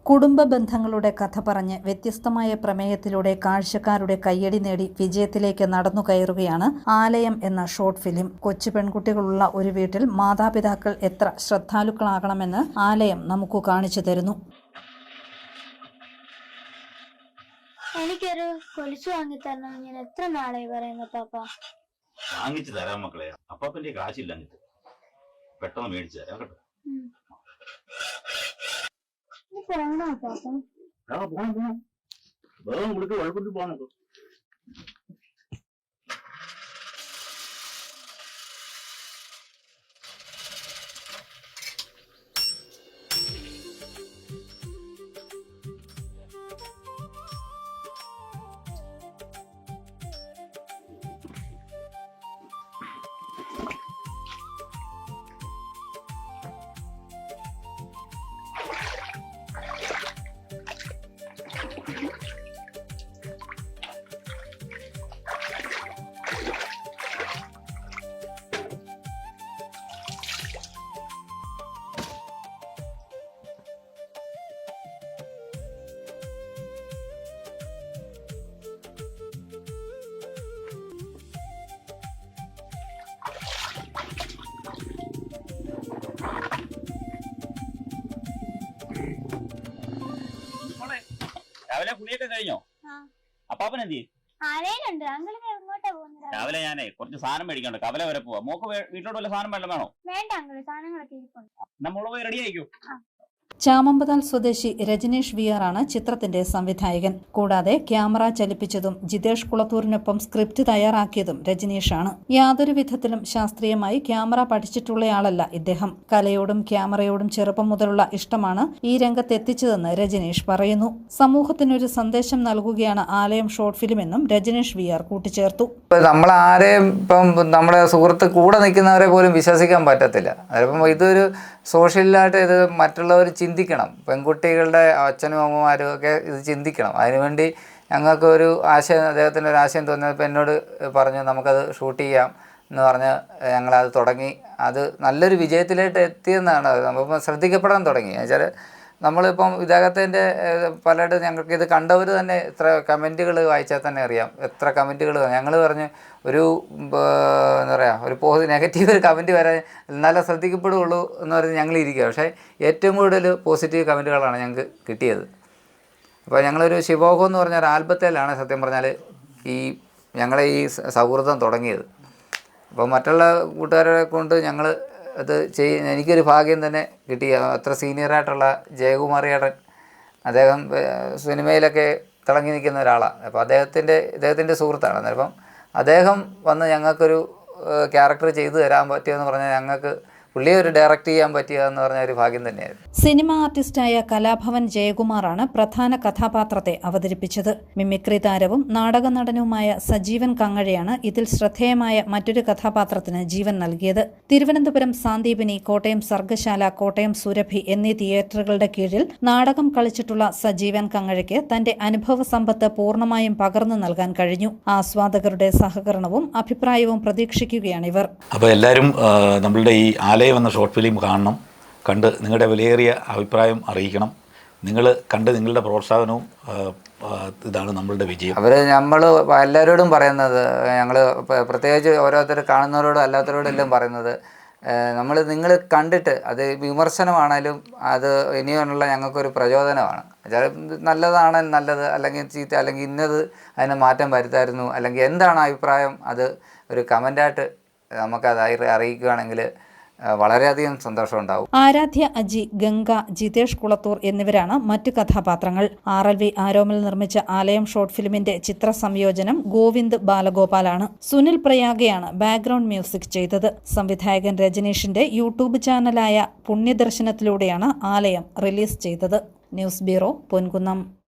കുടുംബ ബന്ധങ്ങളുടെ കഥ പറഞ്ഞ് വ്യത്യസ്തമായ പ്രമേയത്തിലൂടെ കാഴ്ചക്കാരുടെ കയ്യടി നേടി വിജയത്തിലേക്ക് നടന്നു കയറുകയാണ് ആലയം എന്ന ഷോർട്ട് ഫിലിം. കൊച്ചു പെൺകുട്ടികളുള്ള ഒരു വീട്ടിൽ മാതാപിതാക്കൾ എത്ര ശ്രദ്ധാലുക്കളാകണമെന്ന് ആലയം നമുക്ക് കാണിച്ചു തരുന്നു. എനിക്കൊരു കൊലുച്ചു വാങ്ങി തരണം. ഞാൻ എത്ര നാളായി പറയുന്നു പാപ്പ. വാങ്ങിച്ചു തരാം മക്കളെ. അപ്പാപ്പന്റെ കാശില്ല, പെട്ടെന്ന് മേടിച്ചു തരാം കേട്ടോ. പോണോ പാപ്പ? പോകാൻ രാവിലെ കുളിയൊക്കെ കഴിഞ്ഞോ? അപ്പാപ്പൻ എന്ത് ചെയ്യും? രാവിലെ ഞാനേ കുറച്ച് സാധനം മേടിക്കണ്ട, കവല വരെ പോവാ. മോക്ക് വീട്ടിലോട്ട് വല്ല സാധനം വേണോ? വേണ്ട അങ്കിൾ, സാധനങ്ങളൊക്കെ ഇരിപ്പുണ്ട്. നമ്മൾ പോയി റെഡി ആയിക്കോ. ചാമമ്പതാൽ സ്വദേശി രജനീഷ് വിആർ ആണ് ചിത്രത്തിന്റെ സംവിധായകൻ. കൂടാതെ ക്യാമറ ചലിപ്പിച്ചതും ജിതേഷ് കുളത്തൂരിനൊപ്പം സ്ക്രിപ്റ്റ് തയ്യാറാക്കിയതും രജനീഷാണ്. യാതൊരു വിധത്തിലും ശാസ്ത്രീയമായി ക്യാമറ പഠിച്ചിട്ടുള്ളയാളല്ല ഇദ്ദേഹം. കലയോടും ക്യാമറയോടും ചെറുപ്പം മുതലുള്ള ഇഷ്ടമാണ് ഈ രംഗത്തെത്തിച്ചതെന്ന് രജനീഷ് പറയുന്നു. സമൂഹത്തിനൊരു സന്ദേശം നൽകുകയാണ് ആലയം ഷോർട്ട് ഫിലിം എന്നും രജനീഷ് വിആർ കൂട്ടിച്ചേർത്തു. നമ്മളാരെയും ഇപ്പം നമ്മുടെ സുഹൃത്ത് കൂടെ നിൽക്കുന്നവരെ പോലും വിശ്വസിക്കാൻ പറ്റത്തില്ല. അതിപ്പം ഇതൊരു സോഷ്യലായിട്ട് ഇത് മറ്റുള്ളവർ ചിന്തിക്കണം. പെൺകുട്ടികളുടെ അച്ഛനും അമ്മമാരും ഒക്കെ ഇത് ചിന്തിക്കണം. അതിനുവേണ്ടി ഞങ്ങൾക്ക് ഒരു ആശയം, അദ്ദേഹത്തിൻ്റെ ഒരു ആശയം തോന്നിയപ്പോൾ എന്നോട് പറഞ്ഞു നമുക്കത് ഷൂട്ട് ചെയ്യാം എന്ന് പറഞ്ഞ് ഞങ്ങളത് തുടങ്ങി. അത് നല്ലൊരു വിജയത്തിലേക്ക് എത്തിയെന്നാണ്. നമ്മളിപ്പം ശ്രദ്ധിക്കപ്പെടാൻ തുടങ്ങി. എന്നുവെച്ചാൽ നമ്മളിപ്പം ഇദ്ദേഹത്തിൻ്റെ പലയിടത്തും ഞങ്ങൾക്ക് ഇത് കണ്ടവർ തന്നെ എത്ര കമൻറ്റുകൾ വായിച്ചാൽ തന്നെ അറിയാം. എത്ര കമൻറ്റുകൾ ഞങ്ങൾ പറഞ്ഞ് ഒരു എന്താ പറയുക, ഒരു നെഗറ്റീവ് ഒരു കമൻറ്റ് വരാൻ എന്നാലേ ശ്രദ്ധിക്കപ്പെടുകയുള്ളൂ എന്ന് പറഞ്ഞ് ഞങ്ങളിരിക്കുക. പക്ഷേ ഏറ്റവും കൂടുതൽ പോസിറ്റീവ് കമൻറ്റുകളാണ് ഞങ്ങൾക്ക് കിട്ടിയത്. അപ്പോൾ ഞങ്ങളൊരു ശിവോഹം എന്ന് പറഞ്ഞ ഒരു ആൽബത്തിലാണ് സത്യം പറഞ്ഞാൽ ഞങ്ങളെ ഈ സൗഹൃദം തുടങ്ങിയത്. അപ്പോൾ മറ്റുള്ള കൂട്ടുകാരെ കൊണ്ട് ഞങ്ങൾ അത് എനിക്കൊരു ഭാഗ്യം തന്നെ കിട്ടി. അത്ര സീനിയറായിട്ടുള്ള ജയകുമാറിയേട്ടൻ, അദ്ദേഹം സിനിമയിലൊക്കെ തിളങ്ങി നിൽക്കുന്ന ഒരാളാണ്. അപ്പോൾ ഇദ്ദേഹത്തിൻ്റെ സുഹൃത്താണ്. അന്നേരം അദ്ദേഹം വന്ന് ഞങ്ങൾക്കൊരു ക്യാരക്ടർ ചെയ്തു തരാൻ പറ്റിയെന്ന് പറഞ്ഞാൽ ഞങ്ങൾക്ക് പുള്ളിയെ ഒരു ഡയറക്റ്റ് ചെയ്യാൻ പറ്റിയതെന്ന് പറഞ്ഞ ഒരു ഭാഗ്യം തന്നെയായിരുന്നു. സിനിമ ആർട്ടിസ്റ്റായ കലാഭവൻ ജയകുമാറാണ് പ്രധാന കഥാപാത്രത്തെ അവതരിപ്പിച്ചത്. മിമിക്രി താരവും നാടക നടനുമായ സജീവൻ കങ്ങഴയാണ് ഇതിൽ ശ്രദ്ധേയമായ മറ്റൊരു കഥാപാത്രത്തിന് ജീവൻ നൽകിയത്. തിരുവനന്തപുരം സാന്ദീപിനി, കോട്ടയം സർഗശാല, കോട്ടയം സുരഭി എന്നീ തിയേറ്ററുകളുടെ കീഴിൽ നാടകം കളിച്ചിട്ടുള്ള സജീവൻ കങ്ങഴയ്ക്ക് തന്റെ അനുഭവ സമ്പത്ത് പൂർണ്ണമായും പകർന്നു നൽകാൻ കഴിഞ്ഞു. ആസ്വാദകരുടെ സഹകരണവും അഭിപ്രായവും പ്രതീക്ഷിക്കുകയാണിവർ. അപ്പോൾ എല്ലാവരും നമ്മളുടെ ഈ ആലയം എന്ന ഷോർട്ട് ഫിലിം കാണണം. കണ്ട് നിങ്ങളുടെ വിലയേറിയ അഭിപ്രായം അറിയിക്കണം. നിങ്ങൾ കണ്ട് നിങ്ങളുടെ പ്രോത്സാഹനവും ഇതാണ് നമ്മളുടെ വിജയം. നമ്മൾ എല്ലാവരോടും പറയുന്നത്, ഞങ്ങൾ പ്രത്യേകിച്ച് ഓരോരുത്തർ കാണുന്നവരോടും അല്ലാത്തവരോടും എല്ലാം പറയുന്നത്, നിങ്ങൾ കണ്ടിട്ട് അത് വിമർശനമാണേലും അത് ഇനിയുള്ള ഞങ്ങൾക്കൊരു പ്രചോദനമാണ്. നല്ലതാണ് നല്ലത്, അല്ലെങ്കിൽ ചീത്ത, അല്ലെങ്കിൽ ഇന്നത് അതിനെ മാറ്റം വരുത്തായിരുന്നു, അല്ലെങ്കിൽ എന്താണ് അഭിപ്രായം, അത് ഒരു കമൻ്റായിട്ട് നമുക്കത് അറിയിക്കുകയാണെങ്കിൽ വളരെയധികം സന്തോഷമുണ്ടാവും. ആരാധ്യ അജി, ഗംഗ, ജിതേഷ് കുളത്തൂർ എന്നിവരാണ് മറ്റു കഥാപാത്രങ്ങൾ. RLV ആരോമൽ നിർമ്മിച്ച ആലയം ഷോർട്ട് ഫിലിമിന്റെ ചിത്ര സംയോജനം ഗോവിന്ദ് ബാലഗോപാലാണ്. സുനിൽ പ്രയാഗയാണ് ബാക്ക്ഗ്രൗണ്ട് മ്യൂസിക് ചെയ്തത്. സംവിധായകൻ രജനീഷിന്റെ യൂട്യൂബ് ചാനലായ പുണ്യദർശനത്തിലൂടെയാണ് ആലയം റിലീസ് ചെയ്തത്. News bureau, Ponkunnam.